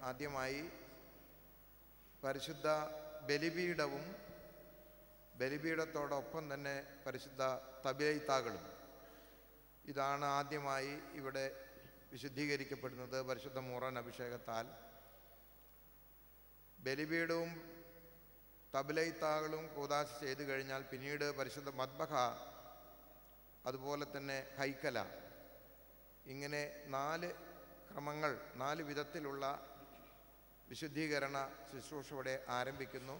ആദ്യമായി പരിശുദ്ധ ബലിപീഠവും ബലിപീഠത്തോടൊപ്പം തന്നെ പരിശുദ്ധ തബേയ്ത്താകളും ഇതാണ് ആദ്യമായി ഇവിടെ വിശുദ്ധീകരിക്കപ്പെടുന്നത് പരിശുദ്ധ മൂറൻ അഭിഷേകത്താൽ. ബലിപീഠവും തബേയ്ത്താകളും കൂദാശ ചെയ്തു കഴിഞ്ഞാൽ പിന്നീട് പരിശുദ്ധ മദ്ബഹ, അതുപോലെ തന്നെ ഹൈക്കല, ഇങ്ങനെ 4 ക്രമങ്ങൾ, 4 വിധത്തിലുള്ള വിശുദ്ധീകരണ ശുശ്രൂഷ ഇവിടെ ആരംഭിക്കുന്നു.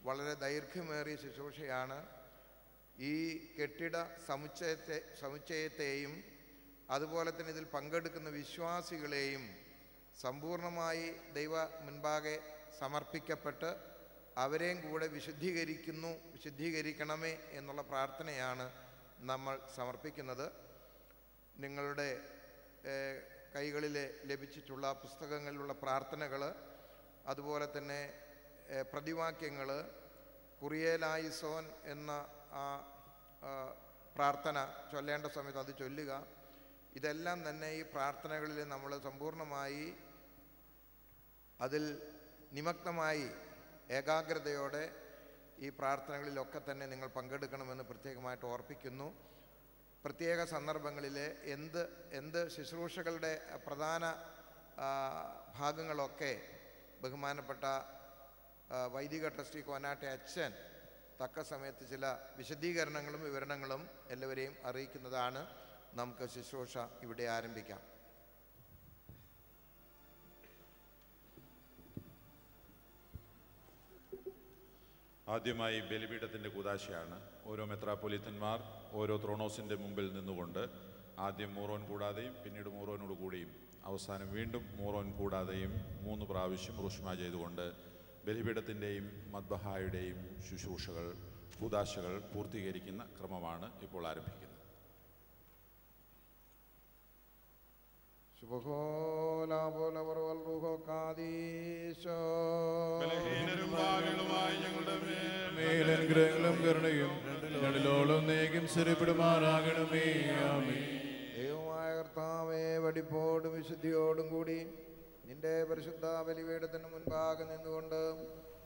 വളരെ ദൈർഘ്യമേറിയ ശുശ്രൂഷയാണ്. ഈ കെട്ടിട സമുച്ചയത്തെയും അതുപോലെ തന്നെ ഇതിൽ പങ്കെടുക്കുന്ന വിശ്വാസികളെയും സമ്പൂർണമായി ദൈവ മുൻപാകെ സമർപ്പിക്കപ്പെട്ട് അവരെയും കൂടെ വിശുദ്ധീകരിക്കണമേ എന്നുള്ള പ്രാർത്ഥനയാണ് നമ്മൾ സമർപ്പിക്കുന്നത്. നിങ്ങളുടെ കൈകളിൽ ലഭിച്ചിട്ടുള്ള പുസ്തകങ്ങളിലുള്ള പ്രാർത്ഥനകൾ, അതുപോലെ തന്നെ പ്രതിവാക്യങ്ങൾ, കുറിയേലായിസോൻ എന്ന ആ പ്രാർത്ഥന ചൊല്ലേണ്ട സമയത്ത് അത് ചൊല്ലുക. ഇതെല്ലാം തന്നെ ഈ പ്രാർത്ഥനകളിൽ നമ്മൾ സമ്പൂർണമായി അതിൽ നിമഗ്നമായി ഏകാഗ്രതയോടെ ഈ പ്രാർത്ഥനകളിലൊക്കെ തന്നെ നിങ്ങൾ പങ്കെടുക്കണമെന്ന് പ്രത്യേകമായിട്ട് ഓർപ്പിക്കുന്നു. പ്രത്യേക സന്ദർഭങ്ങളിൽ എന്ത് ശുശ്രൂഷകളുടെ പ്രധാന ഭാഗങ്ങളൊക്കെ ബഹുമാനപ്പെട്ട വൈദിക ട്രസ്റ്റി കോനാട്ടെ അച്ഛൻ തക്ക സമയത്ത് ചില വിശദീകരണങ്ങളും വിവരണങ്ങളും എല്ലാവരെയും അറിയിക്കുന്നതാണ്. നമുക്ക് ശുശ്രൂഷ ഇവിടെ ആരംഭിക്കാം. ആദ്യമായി ബലിപീഠത്തിൻ്റെ കൂദാശയാണ്. ഓരോ മെത്രാപ്പൊലീത്തന്മാർ ഓരോ ത്രോണോസിൻ്റെ മുമ്പിൽ നിന്നുകൊണ്ട് ആദ്യം മൂറോൻ കൂടാതെയും പിന്നീട് മൂറോനോട് കൂടിയും അവസാനം വീണ്ടും മൂറോൻ കൂടാതെയും 3 പ്രാവശ്യം റുഷ്മ ചെയ്തുകൊണ്ട് ബലിപീഠത്തിൻ്റെയും മദ്ബഹായുടെയും ശുശ്രൂഷകൾ, കൂദാശകൾ പൂർത്തീകരിക്കുന്ന ക്രമമാണ് ഇപ്പോൾ ആരംഭിക്കുന്നത്. മേലനുഗ്രഹങ്ങളും കരുണയും രണ്ടിലോളം നേക്കും സ്ഥിരപ്പെടുമാറാകണമേ. ആമേൻ. ദൈവമായ കർത്താവേ, വെടിപ്പോടും വിശുദ്ധിയോടും കൂടി നിന്റെ പരിശുദ്ധ ബലിപീഠത്തിന് മുൻപാകെ നിന്നുകൊണ്ട്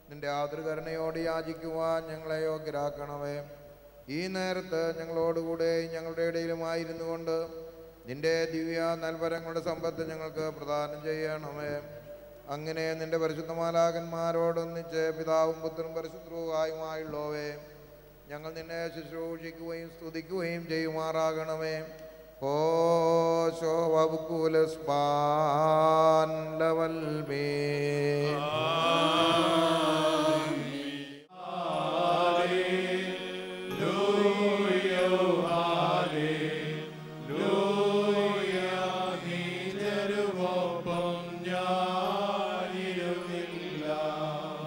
നിന്റെ ആതൃകരുണയോട് യാചിക്കുവാൻ ഞങ്ങളെ യോഗ്യരാക്കണമേ. ഈ നേരത്ത് ഞങ്ങളോടുകൂടെ ഞങ്ങളുടെ ഇടയിലുമായിരുന്നു കൊണ്ട് നിന്റെ ദിവ്യ നൽവരങ്ങളുടെ സമ്പത്ത് ഞങ്ങൾക്ക് പ്രദാനം ചെയ്യണമേ. അങ്ങനെ നിന്റെ പരിശുദ്ധ മാലാഖന്മാരോടൊന്നിച്ച് പിതാവും പുത്രനും പരിശുദ്ധവുമായുള്ളവേ, ഞങ്ങൾ നിന്നെ ശുശ്രൂഷിക്കുകയും സ്തുതിക്കുകയും ചെയ്യുമാറാകണമേ.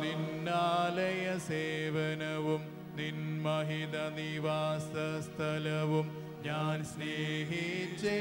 നിന്നാലയ സേവനവും നിൻമഹിത നിവാസ സ്ഥലവും ഞാൻ സ്നേഹിച്ചേ.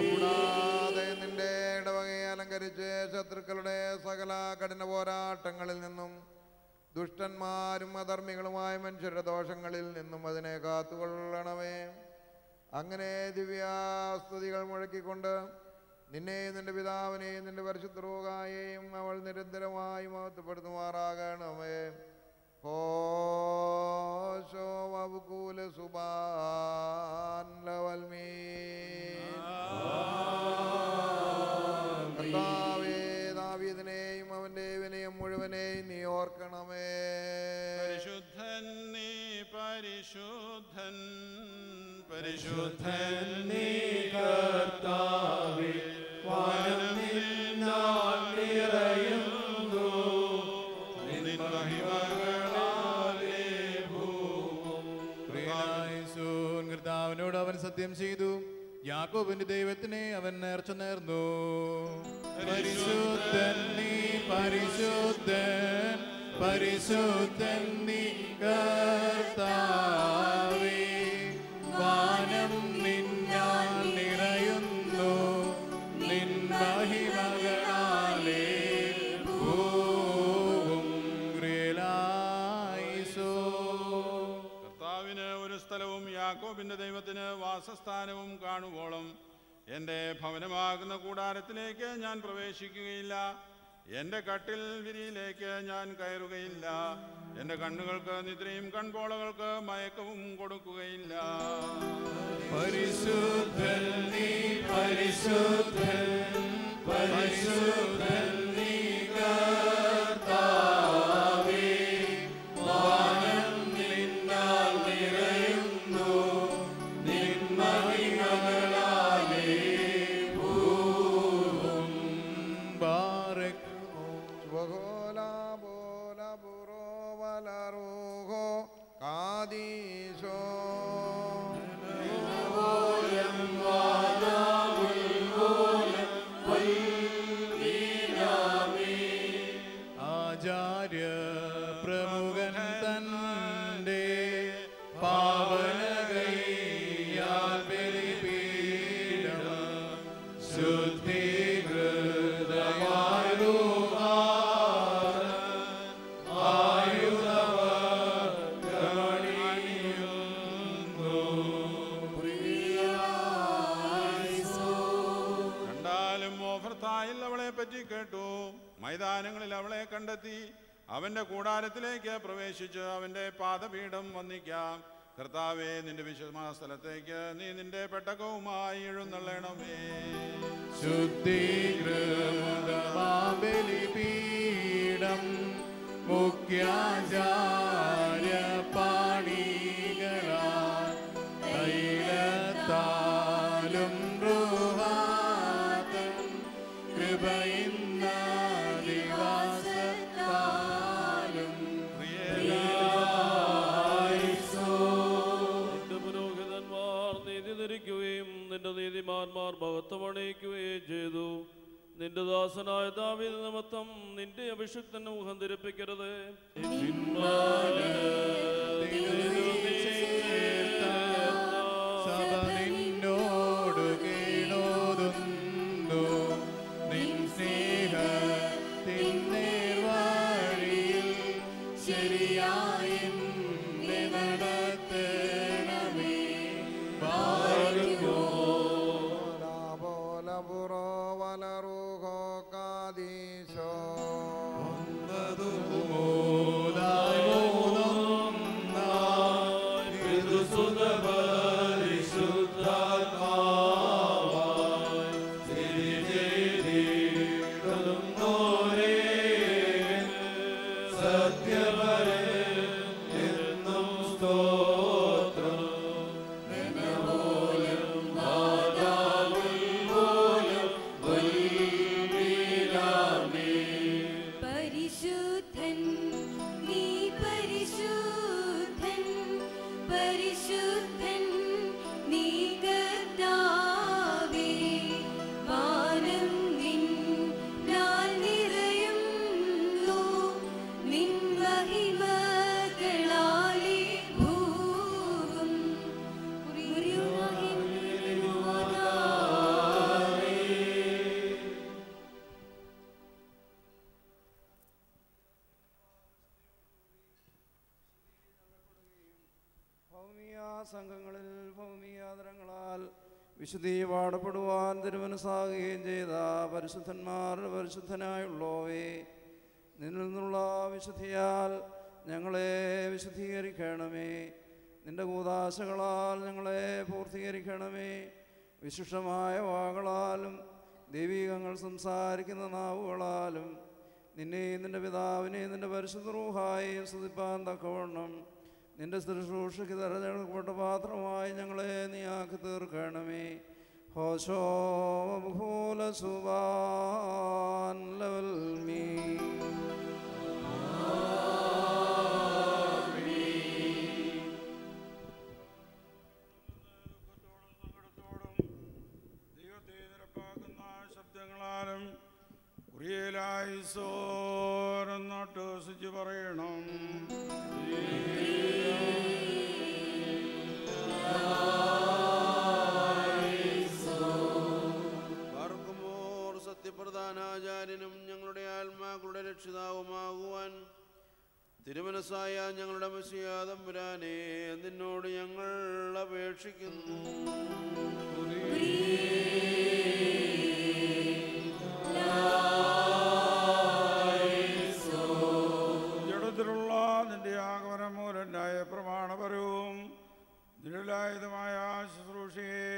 കൂടാതെ നിന്റെ ഇടവകയെ അലങ്കരിച്ച് ശത്രുക്കളുടെ സകല കഠിന പോരാട്ടങ്ങളിൽ നിന്നും ദുഷ്ടന്മാരും അധർമ്മികളുമായ മനുഷ്യരുടെ ദോഷങ്ങളിൽ നിന്നും അതിനെ കാത്തുകൊള്ളണമേ. അങ്ങനെ ദിവ്യാസ്തുതികൾ മുഴക്കിക്കൊണ്ട് നിന്നെയും നിന്റെ പിതാവിനെയും നിന്റെ പരിശുദ്ധ റൂഹായെയും അവൾ നിരന്തരമായി മഹത്വപ്പെടുത്തുമാറാകണമേ. ഹോശോ വബുകൂല സുബാൻ ലവൽമീൻ. കർത്താവേ, ദാവീദിനെയും അവന്റെ വിനയം മുഴുവനെയും നീ ഓർക്കണമേ. പരിശുദ്ധൻ നീ പരിശുദ്ധൻ, പരിശുദ്ധൻ നീ കർത്താവേ, വാനം നിന്നാൽ നിറയുന്നു, നിൻ മഹിമകളാലേ ഭൂമി. കർത്താവിനോട് അവൻ സത്യം ചെയ്തു, യാക്കോബിന്റെ ദൈവത്തിനെ അവൻ നേർച്ച നേർന്നു. പരിശുദ്ധൻ നീ പരിശുദ്ധൻ, പരിശുദ്ധൻ നീ കർത്താവേ, വാനം നിന്നാൽ നിറയുന്നു, നിൻ മഹിമകളാലേ ഭൂവും ഗ്രീലായിസോ. കർത്താവിന് ഒരു സ്ഥലവും യാക്കോബിന്റെ ദൈവത്തിന് വാസസ്ഥാനവും കാണുവോളം എൻ്റെ ഭവനമാകുന്ന കൂടാരത്തിലേക്ക് ഞാൻ പ്രവേശിക്കുകയില്ല. എൻ്റെ കട്ടിൽ വിരിയിലേക്ക് ഞാൻ കയറുകയില്ല. എൻ്റെ കണ്ണുകൾക്ക് നിദ്രയും കൺപോളകൾക്ക് മയക്കവും കൊടുക്കുകയില്ല. പരിശുദ്ധൻ നീ പരിശുദ്ധൻ, പരിശുദ്ധൻ നീ കർത്താവേ, വാനം നിന്നാൽ നിറയുന്നു, നിൻ മഹിമകളാലേ ഭൂവും ബാരക്കുമോ. ബഹോലാ ബോലാ ബുറോ വലറൂഹോ കാദീശോ. ആചാര്യ പ്രമുഖൻ തന്റെ പാവനകൈയാൽ ബലിപീഠം ശുദ്ധീകൃതമായ കണ്ടാലും ഓഫർത്തായിൽ അവളെ പറ്റി കേട്ടു. മൈതാനങ്ങളിൽ അവളെ കണ്ടെത്തി അവന്റെ കൂടാരത്തിലേക്ക് പ്രവേശിച്ച് അവന്റെ പാദപീഠം വന്ദിക്കാം. കർത്താവേ, നിന്റെ വിശുദ്ധ സ്ഥലത്തേക്ക് നീ നിന്റെ പെട്ടകവുമായി എഴുന്നള്ളണമേ. ശുദ്ധീകൃതമാബലിപീഠം മുഖ്യാചാര്യ പാണികളാൽ തൈലത്താലും ൃഹാതം കൃപയിന്ന ദിവാസത്താലും നിന്റെ പുരോഹിതന്മാർ നീതി ധരിക്കുകയും നിന്റെ നീതിമാന്മാർ മഹത്വമണിയിക്കുകയും ചെയ്തു. നിന്റെ ദാസനായ ദാവീദ് നിമിത്തം നിന്റെ അഭിഷിക്തനെ മുഖം ധരിപ്പിക്കരുത്. സഭ നിന്നോട് കീഴോതുന്നു, നിൻ സ്നേഹത്തിൻ നേർവഴിയിൽ ശരിയായി നടത്തണമേ. ബോലാ ബുറോ വലറൂഹോ കാദീശോ. പരിശുദ്ധൻ നീ പരിശുദ്ധൻ, പരിശുദ്ധൻ നീ കർത്താവേ, വാനം നിന്നാൽ സംഘങ്ങളിൽ ഭൗമികാദരങ്ങളാൽ വിശുദ്ധി പാടപ്പെടുവാൻ തിരുമനസ്സാകുകയും ചെയ്ത പരിശുദ്ധന്മാരുടെ പരിശുദ്ധനായുള്ളോവേ, നിന്നിൽ നിന്നുള്ള വിശുദ്ധിയാൽ ഞങ്ങളെ വിശുദ്ധീകരിക്കണമേ. നിന്റെ കൂദാശകളാൽ ഞങ്ങളെ പൂർത്തീകരിക്കണമേ. വിശിഷ്ടമായ വാക്കുകളാലും ദൈവീകങ്ങൾ സംസാരിക്കുന്ന നാവുകളാലും നിന്നെയും നിന്റെ പിതാവിനെയും നിന്റെ പരിശുദ്ധ റൂഹായെയും സ്തുതിപ്പാൻ തക്കവണ്ണം നിന്റെ ശുശ്രൂഷയ്ക്ക് തെരഞ്ഞെടുക്കപ്പെട്ട പാത്രമായി ഞങ്ങളെ നീയാക്കി തീർക്കണമേ. ഹോശോ ബഹൂല സുബാൻ ലവൽ മീ. ദൈവത്തെ നിരപ്പാക്കുന്ന ശബ്ദങ്ങളാലും കുറിയലായി സോരെന്നോട്ട് ശുചി പറയണം. പാർക്കുമോർ സത്യപ്രധാനാചാര്യനും ഞങ്ങളുടെ ആത്മാക്കളുടെ രക്ഷിതാവുമാകുവാൻ തിരുമനസ്സായ ഞങ്ങളുടെ മെസ്സിയാ തമ്പുരാനെ, നിന്നോട് ഞങ്ങൾ അപേക്ഷിക്കുന്നു. ജഡത്തിലുള്ള നിന്റെ ആഗമനം മൂലം ന്യായ പ്രമാണപരവും നിഴലായുധമായ ശുശ്രൂഷയെ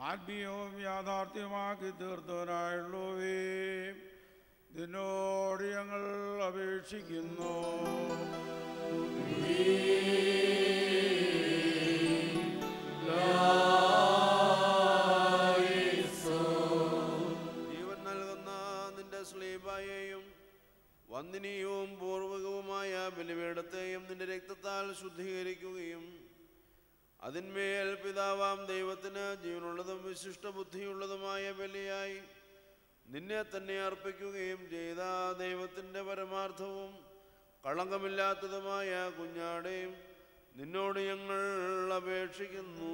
ആത്മീയവും യാഥാർത്ഥ്യമാക്കി തീർത്തവനായുള്ളവേ, നിന്നോട് ഞങ്ങൾ അപേക്ഷിക്കുന്നു. ജീവൻ നൽകുന്ന നിന്റെ സ്ലീബായെയും വന്ദനീയവും പൂർവകവുമായ ബലിപീഠത്തെയും നിന്റെ രക്തത്താൽ ശുദ്ധീകരിക്കുകയും അതിന്മേൽ പിതാവാം ദൈവത്തിന് ജീവനുള്ളതും വിശിഷ്ട ബുദ്ധിയുള്ളതുമായ ബലിയായി നിന്നെ തന്നെ അർപ്പിക്കുകയും ചെയ്ത ദൈവത്തിൻ്റെ പരമാർത്ഥവും കളങ്കമില്ലാത്തതുമായ കുഞ്ഞാടെയും നിന്നോട് ഞങ്ങൾ അപേക്ഷിക്കുന്നു.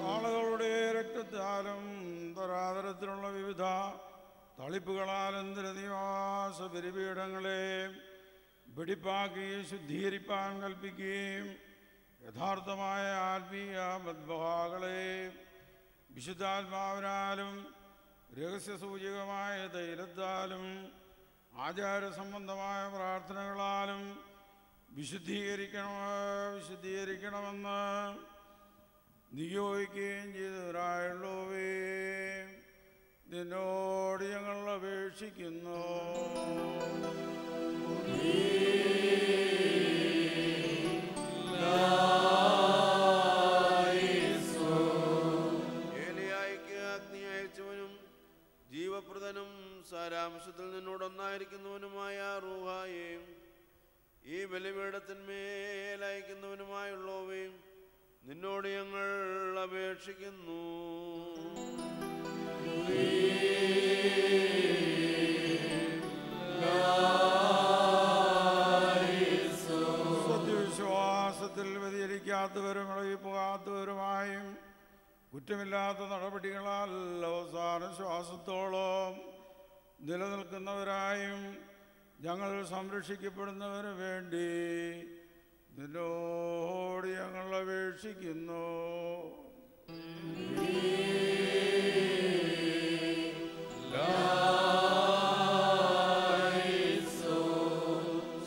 കാളകളുടെ രക്തത്താലും തരാതരത്തിലുള്ള വിവിധ തളിപ്പുകളാലും നിവാസ ബലിപീഠങ്ങളെ വെടിപ്പാക്കി ശുദ്ധീകരിപ്പാൻ കൽപ്പിക്കുകയും യഥാർത്ഥമായ ആത്മീയ മദ്ബഹാകളെ വിശുദ്ധാത്മാവിനാലും രഹസ്യസൂചകമായ തൈലത്താലും ആചാരസംബന്ധമായ പ്രാർത്ഥനകളാലും വിശുദ്ധീകരിക്കണമെന്ന് നിയോഗിക്കുകയും ചെയ്തവരായുള്ളവേ, നിന്നോട് ഞങ്ങൾ അപേക്ഷിക്കുന്നു. ഏലിയായിക്ക് അഗ്നി അയച്ചവനും ജീവപ്രദനും സാരാംശത്തിൽ നിന്നോടൊന്നായിരിക്കുന്നവനുമായ റൂഹായെയും ഈ ബലിപീഠത്തിന്മേൽ അയക്കുന്നവനുമായുള്ളവേ, നിന്നോട് ഞങ്ങൾ അപേക്ഷിക്കുന്നു. സത്യവിശ്വാസത്തിൽ വ്യതിചലിക്കാത്തവരും ഇളകിപ്പോകാത്തവരുമായും കുറ്റമില്ലാത്ത നടപടികളാൽ അവസാന ശ്വാസത്തോളം നിലനിൽക്കുന്നവരായും ഞങ്ങൾ സംരക്ഷിക്കപ്പെടുന്നവന് വേണ്ടി നിന്നോട് ഞങ്ങൾ അപേക്ഷിക്കുന്നു.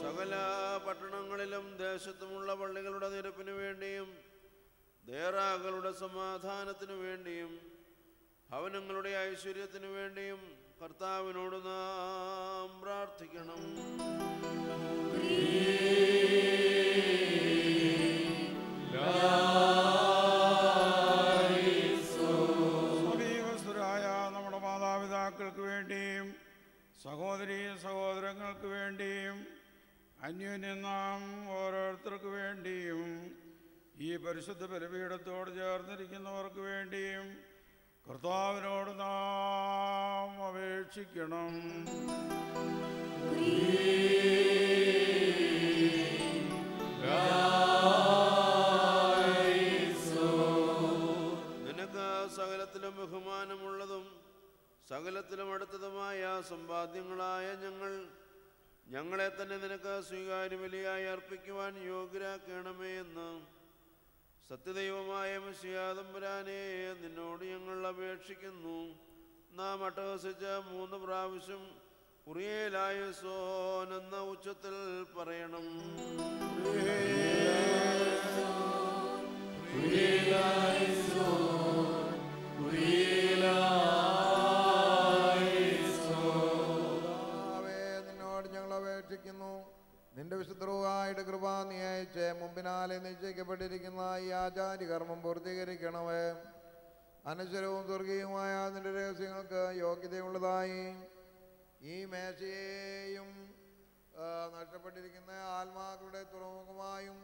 സകല പട്ടണങ്ങളിലും ദേശത്തുമുള്ള പള്ളികളുടെ നിരപ്പിനു വേണ്ടിയും ദേറാകളുടെ സമാധാനത്തിനു വേണ്ടിയും ഭവനങ്ങളുടെ ഐശ്വര്യത്തിനു വേണ്ടിയും കർത്താവിനോട് നാം പ്രാർത്ഥിക്കണം. സമീപസ്ഥരായ നമ്മുടെ മാതാപിതാക്കൾക്ക് വേണ്ടിയും സഹോദരീ സഹോദരങ്ങൾക്ക് വേണ്ടിയും അന്യോന്യം നാം ഓരോരുത്തർക്ക് വേണ്ടിയും ഈ പരിശുദ്ധ ബലിപീഠത്തോട് ചേർന്നിരിക്കുന്നവർക്ക് വേണ്ടിയും കർത്താവിനോട് നാം അപേക്ഷിക്കണം. നിനക്ക് സകലത്തിലും ബഹുമാനമുള്ളതും സകലത്തിലും അടുത്തതുമായ സമ്പാദ്യങ്ങളായ ഞങ്ങളെ തന്നെ നിനക്ക് സ്വീകാര്യബലിയായി അർപ്പിക്കുവാൻ യോഗ്യരാക്കണമേ എന്ന് സത്യദൈവമായ മിശിഹാതമ്പുരാനെ നിന്നോട് ഞങ്ങൾ അപേക്ഷിക്കുന്നു. നാം അട്ടഹസിച്ച് 3 പ്രാവശ്യം കുറിയേലായുസോൻ എന്ന ഉച്ചത്തിൽ പറയണം. നിന്നോട് ഞങ്ങൾ അപേക്ഷിക്കുന്നു, നിന്റെ വിശുദ്ധവുമായിട്ട് കൃപ നീ അയച്ച് മുമ്പിനാലെ നിശ്ചയിക്കപ്പെട്ടിരിക്കുന്ന ഈ ആചാര്യകർമ്മം പൂർത്തീകരിക്കണമേ. അനശ്വരവും സ്വർഗീയവുമായ നിന്റെ രഹസ്യങ്ങൾക്ക് യോഗ്യതയുള്ളതായി ഈ മേശയെയും നഷ്ടപ്പെട്ടിരിക്കുന്ന ആത്മാക്കളുടെ തുറമുഖമായും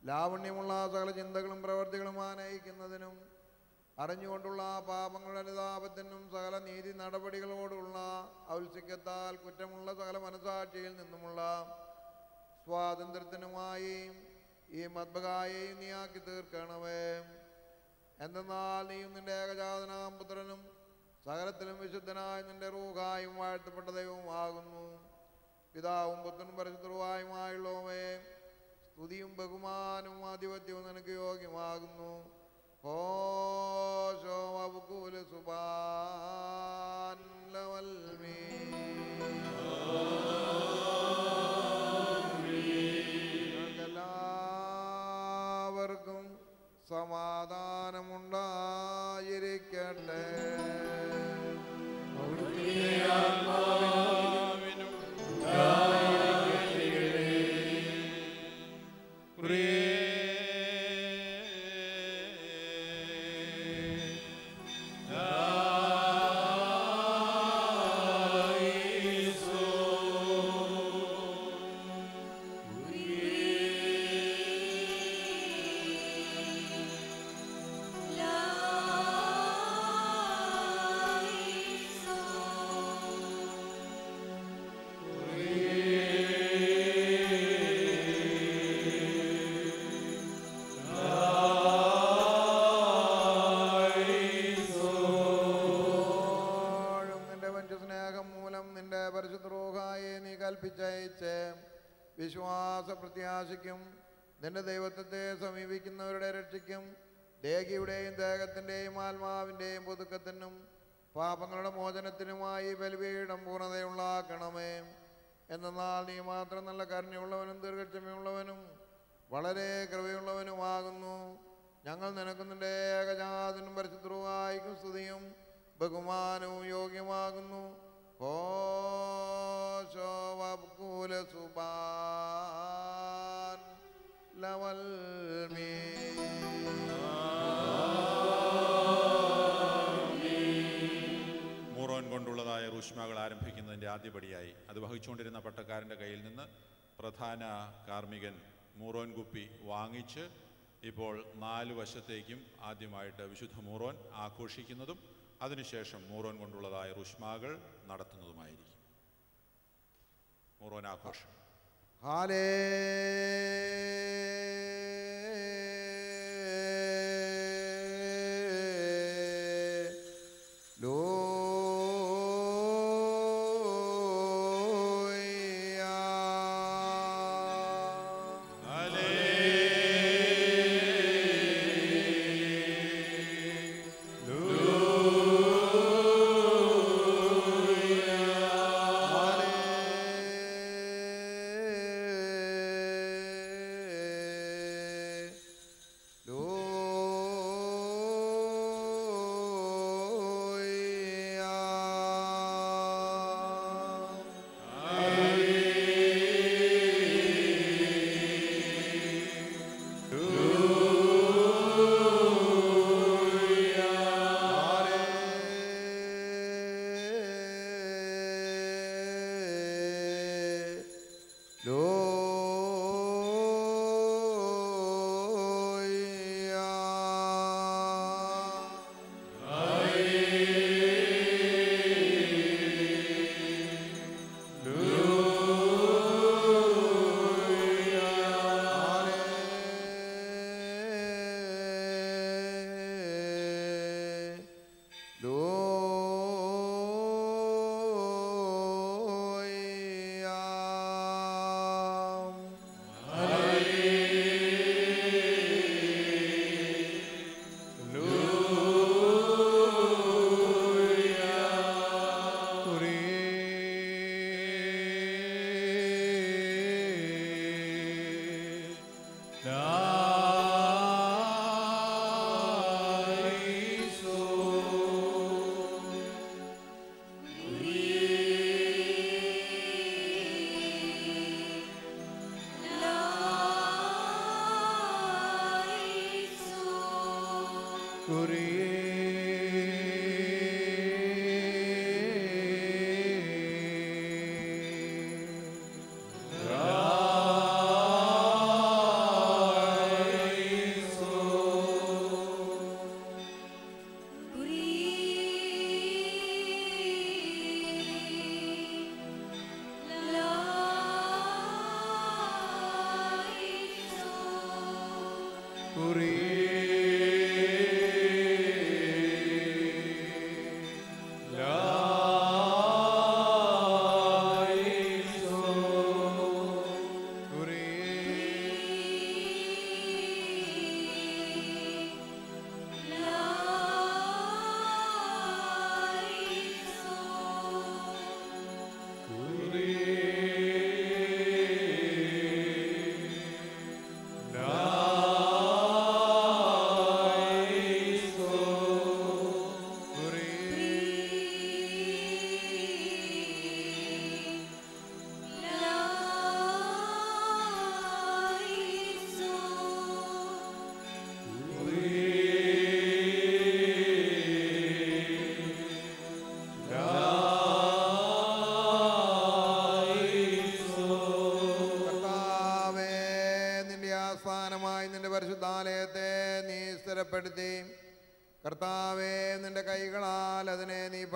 ലാവണ്യമുള്ള സകല ചിന്തകളും പ്രവർത്തികളും ആനയിക്കുന്നതിനും അറിഞ്ഞുകൊണ്ടുള്ള പാപങ്ങളുടെ അനുതാപത്തിനും സകല നീതി നടപടികളോടുള്ള ഔത്സുക്യത്താൽ കുറ്റമുള്ള സകല മനസാക്ഷിയിൽ നിന്നുമുള്ള സ്വാതന്ത്ര്യത്തിനുമായി ഈ മദ്ബകായെയും നീയാക്കി തീർക്കണമേ. എന്തെന്നാൽ നീയും നിന്റെ ഏകജാതനാം പുത്രനും സകലത്തിലും വിശുദ്ധനായ നിന്റെ റൂഹായും വാഴ്ത്തപ്പെട്ട ദൈവവുമാകുന്നു. പിതാവും പുത്രനും പരിശുദ്ധവുമായുള്ളവേ, സ്തുതിയും ബഹുമാനവും ആധിപത്യവും നിനക്ക് യോഗ്യമാകുന്നു. എല്ലാവർക്കും സമാധാനമുണ്ടായിരിക്കട്ടെ. വിശ്വാസ പ്രത്യാശയ്ക്കും നിന്റെ ദൈവത്വത്തെ സമീപിക്കുന്നവരുടെ രക്ഷയ്ക്കും ദേഹിയുടെയും ദേഹത്തിൻ്റെയും ആത്മാവിൻ്റെയും പുതുക്കത്തിനും പാപങ്ങളുടെ മോചനത്തിനുമായി ബലിപീഠം പൂർണ്ണതയുള്ളാക്കണമേ. എന്നാൽ നീ മാത്രം നല്ല കരുണയുള്ളവനും ദീർഘക്ഷമയുള്ളവനും വളരെ കൃപയുള്ളവനുമാകുന്നു. ഞങ്ങൾ നിനക്ക് നിന്റെ ഏകജാതനും പരിശുദ്ധവുമായിരിക്കും സ്തുതിയും ബഹുമാനവും യോഗ്യമാകുന്നു. മൂറോൻ കൊണ്ടുള്ളതായ റൂഷ്മകൾ ആരംഭിക്കുന്നതിൻ്റെ ആദ്യപടിയായി അത് വഹിച്ചുകൊണ്ടിരുന്ന പട്ടക്കാരൻ്റെ കയ്യിൽ നിന്ന് പ്രധാന കാർമ്മികൻ മൂറോൻ കുപ്പി വാങ്ങിച്ച് ഇപ്പോൾ 4 വശത്തേക്കും ആദ്യമായിട്ട് വിശുദ്ധ മൂറോൻ ആഘോഷിക്കുന്നതും അതിനുശേഷം മൂറോൻ കൊണ്ടുള്ളതായ റുഷ്മാകൾ നടത്തുന്നതുമായിരിക്കും. മൂറോൻ ആഘോഷം.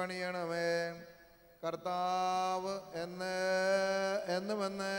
പണിയണമേ. കർത്താവ് എന്നുമെന്ന്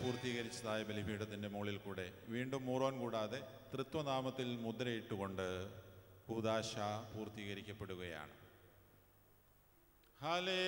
പൂർത്തീകരിച്ചതായ ബലിപീഠത്തിൻ്റെ മുകളിൽ കൂടെ വീണ്ടും മൂറോൻ കൂടാതെ തൃത്വനാമത്തിൽ മുദ്രയിട്ടുകൊണ്ട് കൂദാശ പൂർത്തീകരിക്കപ്പെടുകയാണ്. ഹലേ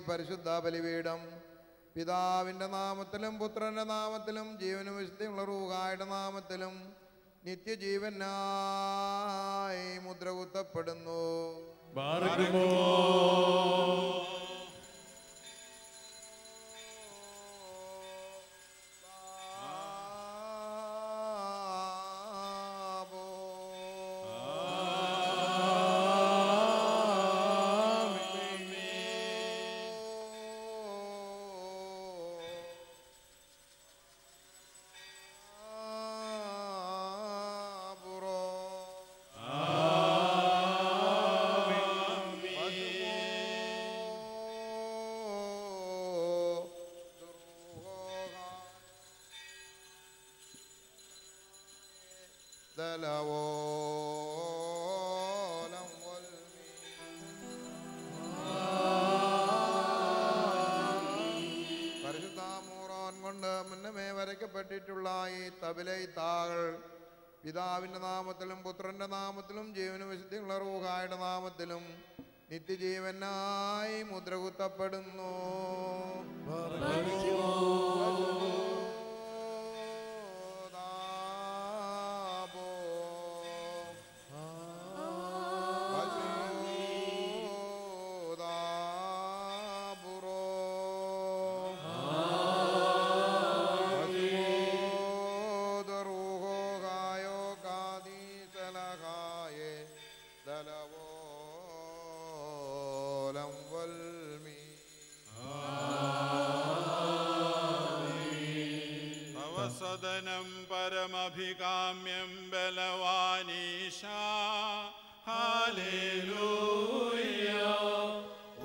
പരിശുദ്ധ ബലിപീഠം പിതാവിൻ്റെ നാമത്തിലും പുത്രൻ്റെ നാമത്തിലും ജീവനും വിശുദ്ധിയുള്ള റൂഹായുടെ നാമത്തിലും നിത്യജീവനായി മുദ്ര കുത്തപ്പെടുന്നു. വരയ്ക്കപ്പെട്ടിട്ടുള്ള ഈ തബിലൈത്താകൾ പിതാവിൻ്റെ നാമത്തിലും പുത്രൻ്റെ നാമത്തിലും ജീവനും വിശുദ്ധിയുള്ള റൂഹായുടെ നാമത്തിലും നിത്യജീവനായി മുദ്ര കുത്തപ്പെടുന്നു. സദനം പരമഭികാമ്യം ബലവാനീശാ ഹല്ലേലൂയ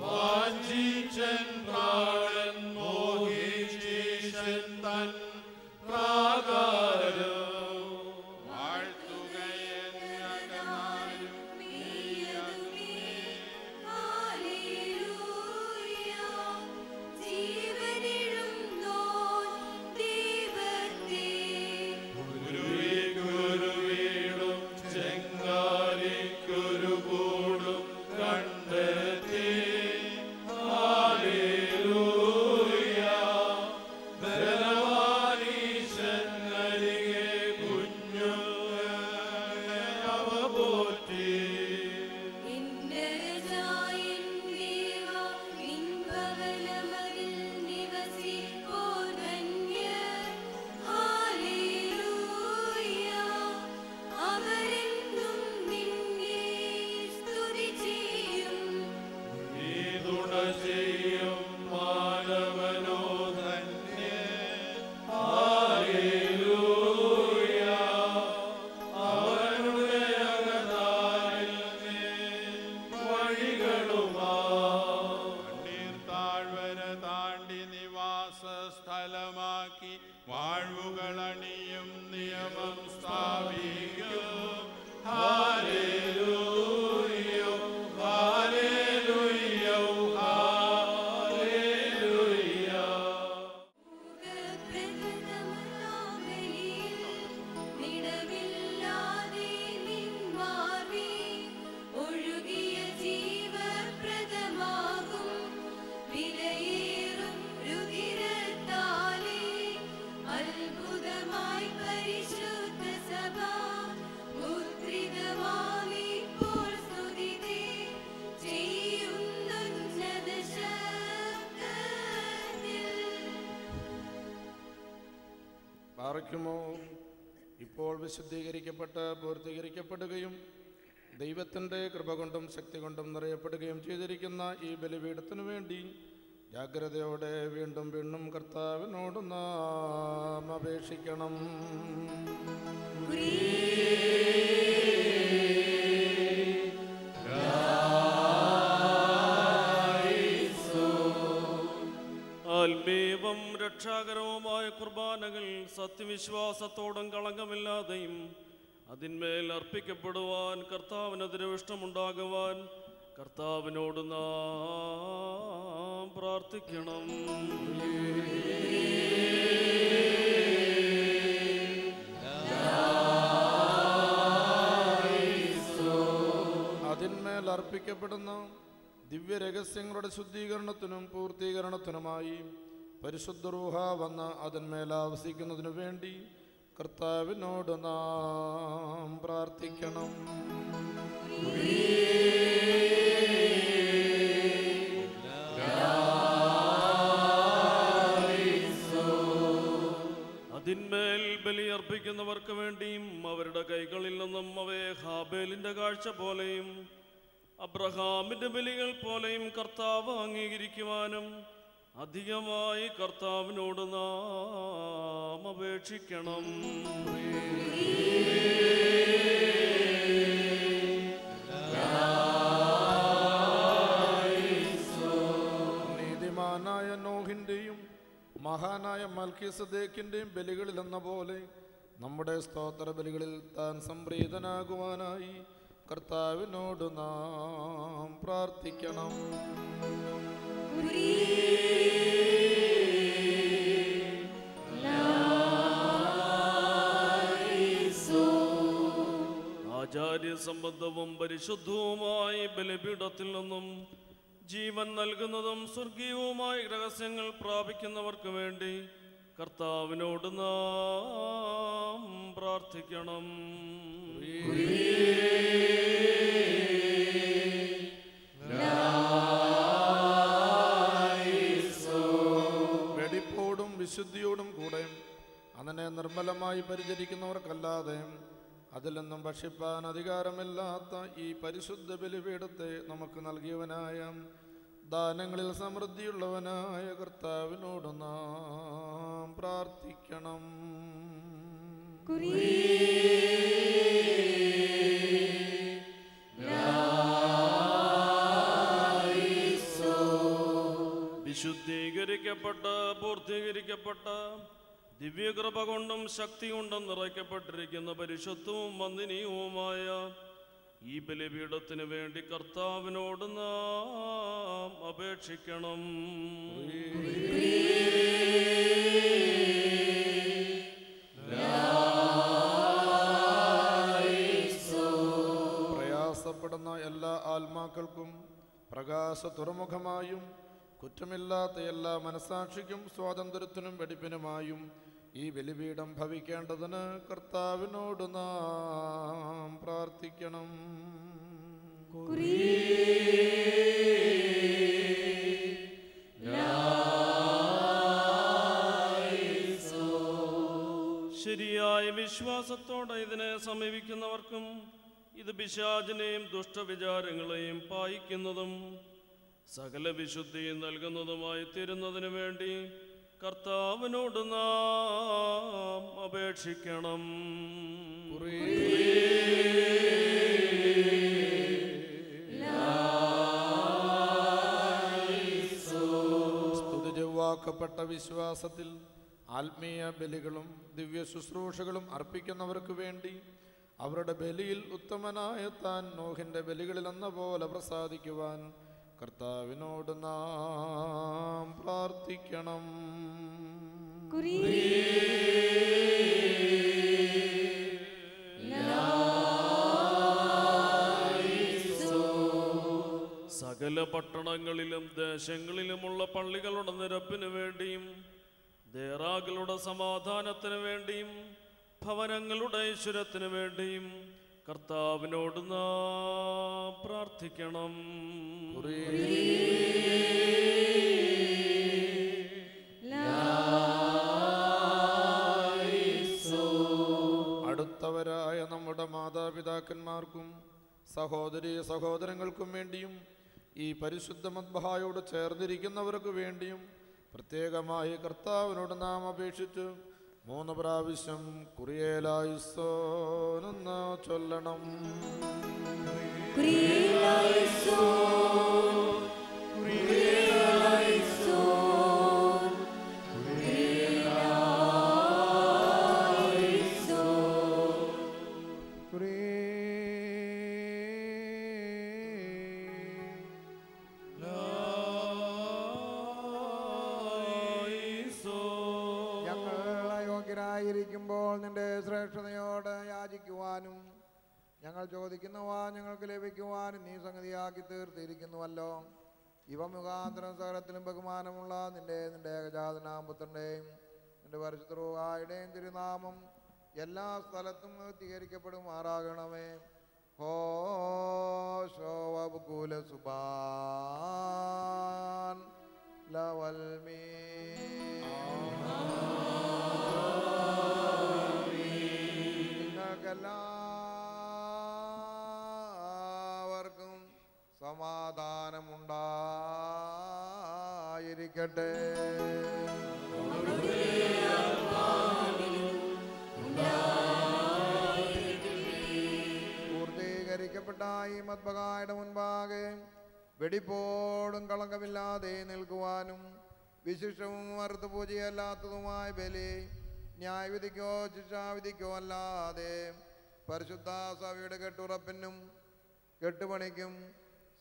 വാഞ്ചിച്ചൻ പ്രാണൻ മോഹിച്ചീശൻ തൻ പ്രാകാരം ഇപ്പോൾ വിശുദ്ധീകരിക്കപ്പെട്ട് പൂർത്തീകരിക്കപ്പെടുകയും ദൈവത്തിൻ്റെ കൃപ കൊണ്ടും ശക്തി കൊണ്ടും നിറയപ്പെടുകയും ചെയ്തിരിക്കുന്ന ഈ ബലിപീഠത്തിനു വേണ്ടി ജാഗ്രതയോടെ വീണ്ടും വീണ്ടും കർത്താവിനോട് നാം അപേക്ഷിക്കണം. ആത്മീയവും രക്ഷാകരവുമായ കുർബാനകൾ സത്യവിശ്വാസത്തോടും കളങ്കമില്ലാതെയും അതിന്മേൽ അർപ്പിക്കപ്പെടുവാൻ കർത്താവിനെതിരെ ഇഷ്ടമുണ്ടാകുവാൻ കർത്താവിനോട് നാം പ്രാർത്ഥിക്കണം. അതിന്മേൽ അർപ്പിക്കപ്പെടുന്ന ദിവ്യരഹസ്യങ്ങളുടെ ശുദ്ധീകരണത്തിനും പൂർത്തീകരണത്തിനുമായി പരിശുദ്ധ റൂഹ വന്ന് അതിന്മേൽ ആവസിക്കുന്നതിനു വേണ്ടി കർത്താവിനോട് നാം പ്രാർത്ഥിക്കണം. അതിന്മേൽ ബലിയർപ്പിക്കുന്നവർക്ക് വേണ്ടിയും അവരുടെ കൈകളിൽ നിന്നും അവയെ ഹാബേലിന്റെ കാഴ്ച പോലെയും അബ്രഹാമിന്റെ ബലികൾ പോലെയും കർത്താവ് അംഗീകരിക്കുവാനും അധികമായി കർത്താവിനോട് നാം അപേക്ഷിക്കണം. നീതിമാനായ നോഹിന്റെയും മഹാനായ മൽക്കീസദേക്കിന്റെയും ബലികളിൽ എന്ന പോലെ നമ്മുടെ സ്തോത്ര ബലികളിൽ താൻ സംപ്രീതനാകുവാനായി കർത്താവിനോട് നാം പ്രാർത്ഥിക്കണം. ആചാര്യ സംബന്ധവും പരിശുദ്ധവുമായി ബലിപീഠത്തിൽ നിന്നും ജീവൻ നൽകുന്നതും സ്വർഗീയവുമായ രഹസ്യങ്ങൾ പ്രാപിക്കുന്നവർക്ക് വേണ്ടി കർത്താവിനോട് നാം പ്രാർത്ഥിക്കണം. വെടിപ്പോടും വിശുദ്ധിയോടും കൂടെ അതിനെ നിർമ്മലമായി പരിചരിക്കുന്നവർക്കല്ലാതെ അതിൽ നിന്നും ഭക്ഷിപ്പാൻ അധികാരമില്ലാത്ത ഈ പരിശുദ്ധ ബലിപീഠത്തെ നമുക്ക് നൽകിയവനായ ദാനങ്ങളിൽ സമൃദ്ധിയുള്ളവനായ കർത്താവിനോട് നാം പ്രാർത്ഥിക്കണം. വിശുദ്ധീകരിക്കപ്പെട്ട് പൂർത്തീകരിക്കപ്പെട്ട് ദിവ്യകൃപ കൊണ്ടും ശക്തി കൊണ്ടും നിറയ്ക്കപ്പെട്ടിരിക്കുന്ന പരിശുദ്ധവും വന്ദനീയവുമായ ഈ ബലിപീഠത്തിന് വേണ്ടി കർത്താവിനോട് നാം അപേക്ഷിക്കണം. പ്രയാസപ്പെടുന്ന എല്ലാ ആത്മാക്കൾക്കും പ്രകാശ തുറമുഖമായും കുറ്റമില്ലാത്ത എല്ലാ മനസാക്ഷിക്കും സ്വാതന്ത്ര്യത്തിനും വെടിപ്പിനുമായും ഈ ബലിപീഠം ഭവിക്കേണ്ടതിന് കർത്താവിനോട് നാം പ്രാർത്ഥിക്കണം. ശരിയായ വിശ്വാസത്തോടെ ഇതിനെ സമീപിക്കുന്നവർക്കും ഇത് പിശാചിനെയും ദുഷ്ടവിചാരങ്ങളെയും പായിക്കുന്നതും സകല വിശുദ്ധിയും നൽകുന്നതുമായി തീരുന്നതിനു വേണ്ടി കർത്താവിനോട് നാം അപേക്ഷിക്കണം. സ്തുതിവാക്കപ്പെട്ട വിശ്വാസത്തിൽ ആത്മീയ ബലികളും ദിവ്യ ശുശ്രൂഷകളും അർപ്പിക്കുന്നവർക്ക് വേണ്ടി അവരുടെ ബലിയിൽ ഉത്തമനായ താൻ നോഹിന്റെ ബലികളിൽ എന്ന പോലെ പ്രസാദിക്കുവാൻ കർത്താവിനോട് നാം പ്രാർത്ഥിക്കണം. സകല പട്ടണങ്ങളിലും ദേശങ്ങളിലുമുള്ള പള്ളികളുടെ നിരപ്പിനു വേണ്ടിയും ദേറാകളുടെ സമാധാനത്തിനു വേണ്ടിയും ഭവനങ്ങളുടെ ഐശ്വര്യത്തിനു വേണ്ടിയും കർത്താവിനോട് നാം പ്രാർത്ഥിക്കണം. അടുത്തവരായ നമ്മുടെ മാതാപിതാക്കന്മാർക്കും സഹോദരീ സഹോദരങ്ങൾക്കും വേണ്ടിയും ഈ പരിശുദ്ധ മദ്ബഹായോട് ചേർന്നിരിക്കുന്നവർക്ക് വേണ്ടിയും പ്രത്യേകമായി കർത്താവിനോട് നാം അപേക്ഷിച്ച് 3 പ്രാവശ്യം കുറിയേലായിസോനെന്ന് ചൊല്ലണം. ിരിക്കുമ്പോൾ നിന്റെ ശ്രേഷ്ഠതയോട് യാചിക്കുവാനും ഞങ്ങൾ ചോദിക്കുന്നവ ഞങ്ങൾക്ക് ലഭിക്കുവാനും നീ സംഗതിയാക്കി തീർത്തിരിക്കുന്നുവല്ലോ. ഇവ മുഖാന്തരം സകലത്തിലും ബഹുമാനമുള്ള നിന്റെ ഏകജാതനാം പുത്രൻ്റെയും നിന്റെ പരിശുദ്ധരുടെയും തിരുനാമം എല്ലാ സ്ഥലത്തും തീകരിക്കപ്പെടുമാറാകണമേ. ഹോശോവകുല സുബാൻ ലവൽമീ നിങ്ങൾക്കെല്ലാവർക്കും സമാധാനമുണ്ടായിരിക്കട്ടെ. പൂർത്തീകരിക്കപ്പെട്ട ഈ മദ്ബഹായുടെ മുൻപാകെ വെടിപ്പോടും കളങ്കമില്ലാതെ നിൽക്കുവാനും വിശിഷ്ടവും അർത്ഥപൂജയല്ലാത്തതുമായ ബലി ന്യായവിധിക്കോ ശിക്ഷാവിധിക്കോ അല്ലാതെ പരിശുദ്ധ സഭയുടെ കെട്ടുറപ്പിനും കെട്ടുപണിക്കും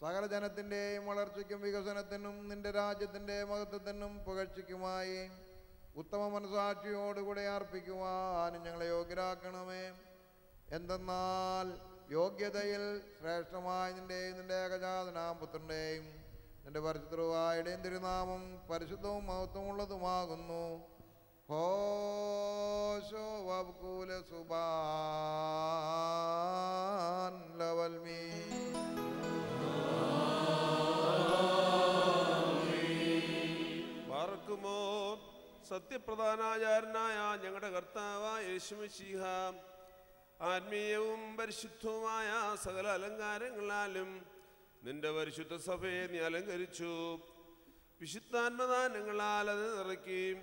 സകല ജനത്തിൻ്റെയും വളർച്ചയ്ക്കും വികസനത്തിനും നിന്റെ രാജ്യത്തിൻ്റെ മഹത്വത്തിനും പുകഴ്ചയ്ക്കുമായി ഉത്തമ മനസാക്ഷിയോടുകൂടെ അർപ്പിക്കുവാനും ഞങ്ങളെ യോഗ്യരാക്കണമേ. എന്തെന്നാൽ യോഗ്യതയിൽ ശ്രേഷ്ഠമായ നിന്റെ ഏകജാതനാം പുത്രൻ്റെയും നിന്റെ പരിശുദ്ധരുടെയും തിരുനാമം പരിശുദ്ധവും മഹത്വമുള്ളതുമാകുന്നു. ഹോശോ വബ്കൂല സുബാൻ ലവൽമീ ബാറക്കുമോ സത്യപ്രധാനാചാരനായ ഞങ്ങളുടെ കർത്താവായ യേശുമിശിഹ ആത്മീയവും പരിശുദ്ധവുമായ സകല അലങ്കാരങ്ങളാലും നിന്റെ പരിശുദ്ധ സഭയെ നീ അലങ്കരിച്ചു. വിശുദ്ധാത്മദാനങ്ങളാൽ അത് നിറയ്ക്കി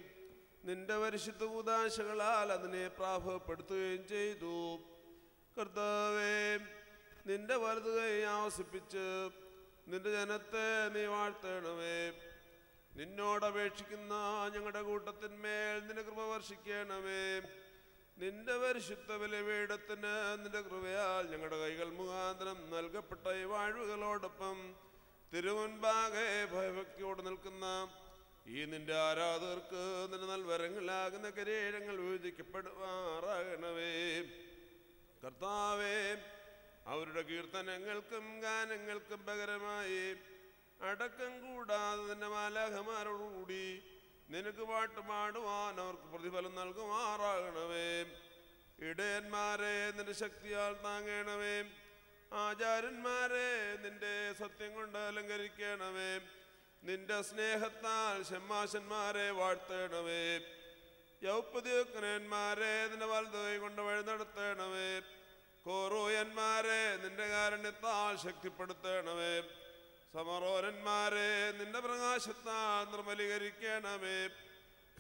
നിന്റെ പരിശുദ്ധ കൂദാശകളാൽ അതിനെ പ്രാഭവപ്പെടുത്തുകയും ചെയ്തു. കർത്താവേ, നിന്റെ വലതു കൈ ആവസിപ്പിച്ച് നിന്റെ ജനത്തെ നീ വാഴ്ത്തണമേ. നിന്നോടപേക്ഷിക്കുന്ന ഞങ്ങളുടെ കൂട്ടത്തിന്മേൽ നിന്റെ കൃപ വർഷിക്കണമേ. നിന്റെ പരിശുദ്ധ ബലിപീഠത്തിന് നിന്റെ കൃപയാൽ ഞങ്ങളുടെ കൈകൾ മുഖാന്തരം നൽകപ്പെട്ട ഈ വാഴ്വുകളോടൊപ്പം തിരുമുൻപാകെ ഭയഭക്തിയോട് നിൽക്കുന്ന ഈ നിന്റെ ആരാധകർക്ക് നിന്റെ നൽവരങ്ങളാകുന്ന കിരീടങ്ങൾ വിഭജിക്കപ്പെടുമാറാകണമേ. കർത്താവേ, അവരുടെ കീർത്തനങ്ങൾക്കും ഗാനങ്ങൾക്കും പകരമായി അടക്കം കൂടാതെ നിന്റെ മാലാഖമാരോടുകൂടി നിനക്ക് പാട്ടുപാടുവാൻ അവർക്ക് പ്രതിഫലം നൽകുമാറാകണമേ. ഇടയന്മാരെ നിന്റെ ശക്തിയാൽ താങ്ങണമേ. ആചാര്യന്മാരെ നിന്റെ സത്യം കൊണ്ട് അലങ്കരിക്കണമേ. നിന്റെ സ്നേഹത്താൽ ഷമ്മാശന്മാരെ വാഴ്ത്തണമേ. യൗപ്പതിയോക്കനന്മാരെ നിന്റെ വലതു കൈ കൊണ്ട് വഴി നടത്തണമേ. കോറോയന്മാരെ നിന്റെ കാരുണ്യത്താൽ ശക്തിപ്പെടുത്തണമേ. സമറോരന്മാരെ നിന്റെ പ്രകാശത്താൽ നിർമ്മലീകരിക്കണമേ.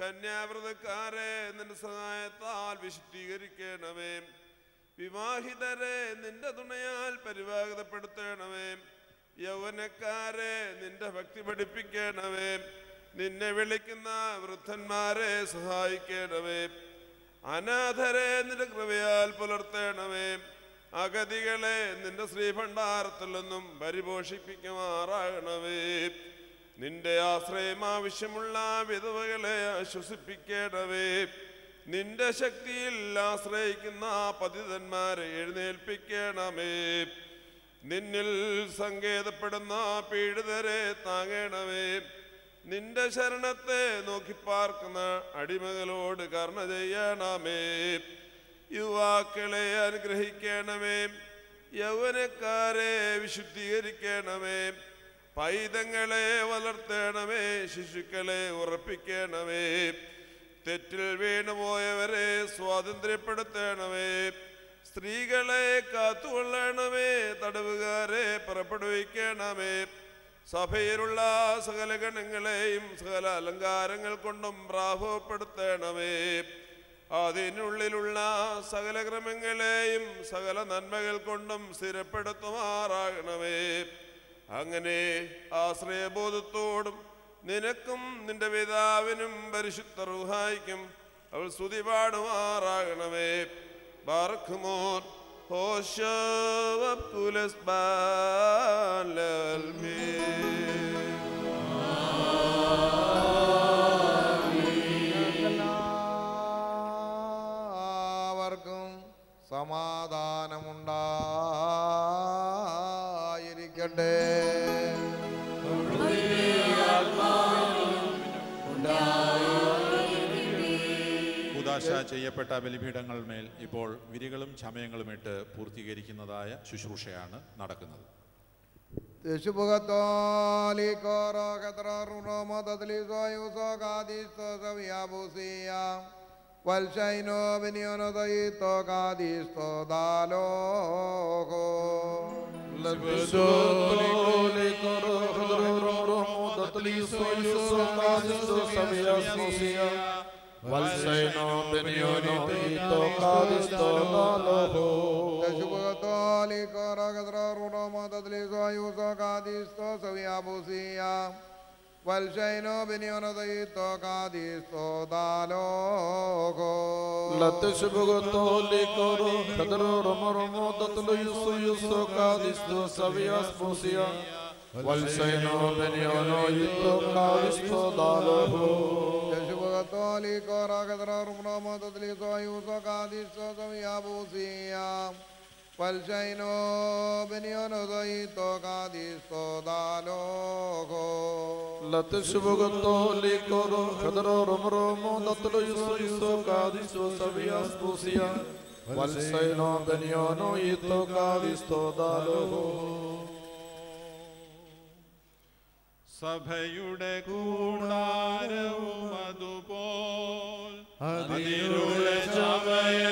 കന്യാവ്രതക്കാരെ നിന്റെ സഹായത്താൽ വിശുദ്ധീകരിക്കണമേ. വിവാഹിതരെ നിന്റെ തുണയാൽ പരിവാഹിതപ്പെടുത്തണമേ. യൗവനക്കാരെ നിന്റെ ഭക്തി പഠിപ്പിക്കണമേ. നിന്നെ വിളിക്കുന്ന വൃദ്ധന്മാരെ സഹായിക്കണമേ. അനാഥരെ നിന്റെ കൃപയാൽ പുലർത്തണമേ. അഗതികളെ നിന്റെ ശ്രീഭണ്ഡാരത്തിൽ നിന്നും പരിപോഷിപ്പിക്കുമാറാകണമേ. നിന്റെ ആശ്രയം ആവശ്യമുള്ള വിധവകളെ ആശ്വസിപ്പിക്കണമേ. നിന്റെ ശക്തിയിൽ ആശ്രയിക്കുന്ന പതിതന്മാരെ എഴുന്നേൽപ്പിക്കണമേ. നിന്നിൽ സങ്കേതപ്പെടുന്ന പീഡിതരെ താങ്ങണമേ. നിന്റെ ശരണത്തെ നോക്കിപ്പാർക്കുന്ന അടിമകളോട് കരുണ ചെയ്യണമേ. യുവാക്കളെ അനുഗ്രഹിക്കണമേ. യൗവനക്കാരെ വിശുദ്ധീകരിക്കണമേ. പൈതങ്ങളെ വളർത്തണമേ. ശിശുക്കളെ ഉറപ്പിക്കണമേ. തെറ്റിൽ വീണുപോയവരെ സ്വാതന്ത്ര്യപ്പെടുത്തണമേ. സ്ത്രീകളെ കാത്തുകൊള്ളണമേ. തടവുകാരെ പുറപ്പെടുവിക്കണമേ. സഭയിലുള്ള സകല ഗണങ്ങളെയും സകല അലങ്കാരങ്ങൾ കൊണ്ടും പ്രാഭവപ്പെടുത്തണമേ. അതിനുള്ളിലുള്ള സകല ക്രമങ്ങളെയും സകല നന്മകൾ കൊണ്ടും സ്ഥിരപ്പെടുത്തുമാറാകണമേ. അങ്ങനെ ആശ്രയബോധത്തോടും നിനക്കും നിന്റെ പിതാവിനും പരിശുദ്ധ റൂഹായിക്കും അവൾ സ്തുതി പാടുമാറാകണമേ. ബാർക്കുമോൻ എല്ലാവർക്കും സമാധാനമുണ്ടായിരിക്കട്ടെ. കൂദാശ ചെയ്യപ്പെട്ട ബലിപീഠങ്ങൾ മേൽ ഇപ്പോൾ വിരികളും ചമയങ്ങളും ഇട്ട് പൂർത്തീകരിക്കുന്നതായ ശുശ്രൂഷയാണ് നടക്കുന്നത്. Valshaino beniono daito cadisto dalogo. Lebedoli coro romo datliso iso cadisto savias musia. Valshaino beniono daito cadisto dalogo. Teshugatoli coro romo datliso iso cadisto savias musia. Valshaino beniono daito cadisto dalogo. Lateshbogotoli coro kadro romo datlo yuso cadisto savias musia. Valshaino beniono daito cadisto dalogo. Teshugatoli coro romo datliso iso cadisto savias musia. Valshaino beniono daito cadisto dalogo. Lateshbogotoli coro kadro romo datlo yuso cadisto savias musia. Valshaino beniono daito cadisto dalogo. സഭയുടെ കൂടാരവും അതുപോൽ അതിരുടെ ചമയ